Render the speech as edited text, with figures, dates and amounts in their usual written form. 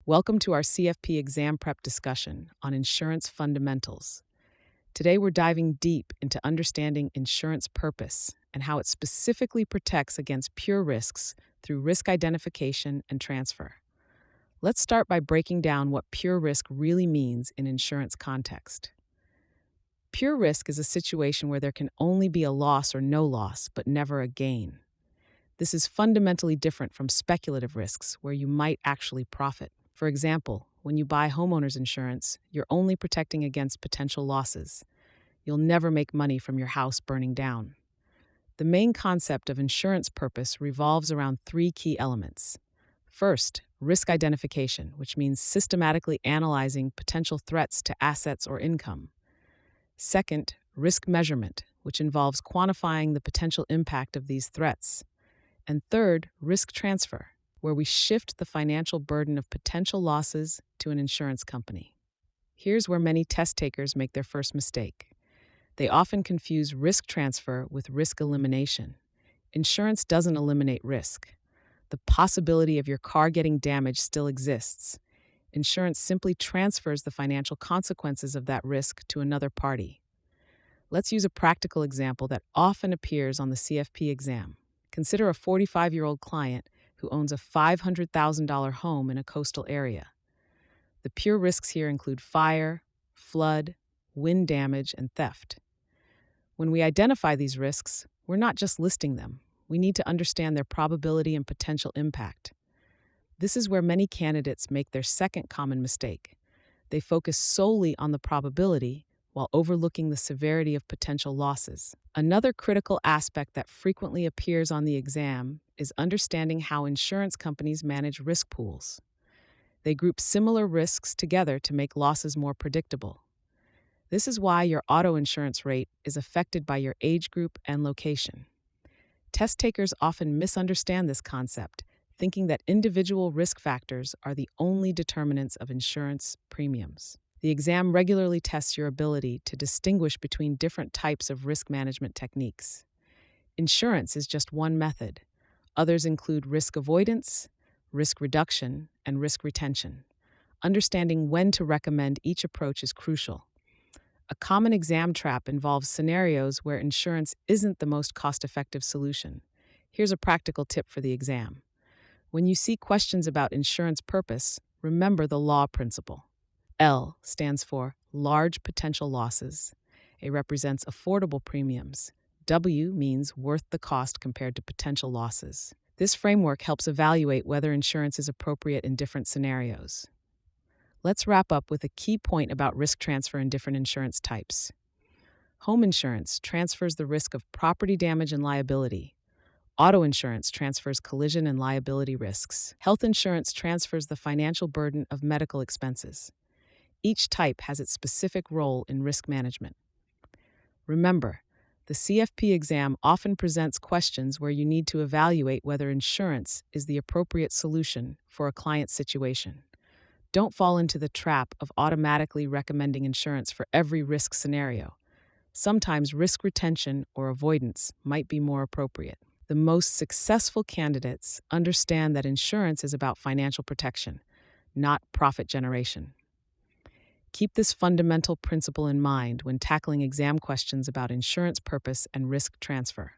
Welcome to our CFP exam prep discussion on insurance fundamentals. Today, we're diving deep into understanding insurance purpose and how it specifically protects against pure risks through risk identification and transfer. Let's start by breaking down what pure risk really means in insurance context. Pure risk is a situation where there can only be a loss or no loss, but never a gain. This is fundamentally different from speculative risks, where you might actually profit. For example, when you buy homeowners insurance, you're only protecting against potential losses. You'll never make money from your house burning down. The main concept of insurance purpose revolves around three key elements. First, risk identification, which means systematically analyzing potential threats to assets or income. Second, risk measurement, which involves quantifying the potential impact of these threats. And third, risk transfer, where we shift the financial burden of potential losses to an insurance company. Here's where many test takers make their first mistake. They often confuse risk transfer with risk elimination. Insurance doesn't eliminate risk. The possibility of your car getting damaged still exists. Insurance simply transfers the financial consequences of that risk to another party. Let's use a practical example that often appears on the CFP exam. Consider a 45-year-old client who owns a $500,000 home in a coastal area. The pure risks here include fire, flood, wind damage, and theft. When we identify these risks, we're not just listing them. We need to understand their probability and potential impact. This is where many candidates make their second common mistake. They focus solely on the probability while overlooking the severity of potential losses. Another critical aspect that frequently appears on the exam is understanding how insurance companies manage risk pools. They group similar risks together to make losses more predictable. This is why your auto insurance rate is affected by your age group and location. Test takers often misunderstand this concept, thinking that individual risk factors are the only determinants of insurance premiums. The exam regularly tests your ability to distinguish between different types of risk management techniques. Insurance is just one method. Others include risk avoidance, risk reduction, and risk retention. Understanding when to recommend each approach is crucial. A common exam trap involves scenarios where insurance isn't the most cost-effective solution. Here's a practical tip for the exam. When you see questions about insurance purpose, remember the law principle. L stands for large potential losses. A represents affordable premiums. W means worth the cost compared to potential losses. This framework helps evaluate whether insurance is appropriate in different scenarios. Let's wrap up with a key point about risk transfer in different insurance types. Home insurance transfers the risk of property damage and liability. Auto insurance transfers collision and liability risks. Health insurance transfers the financial burden of medical expenses. Each type has its specific role in risk management. Remember, the CFP exam often presents questions where you need to evaluate whether insurance is the appropriate solution for a client's situation. Don't fall into the trap of automatically recommending insurance for every risk scenario. Sometimes risk retention or avoidance might be more appropriate. The most successful candidates understand that insurance is about financial protection, not profit generation. Keep this fundamental principle in mind when tackling exam questions about insurance purpose and risk transfer.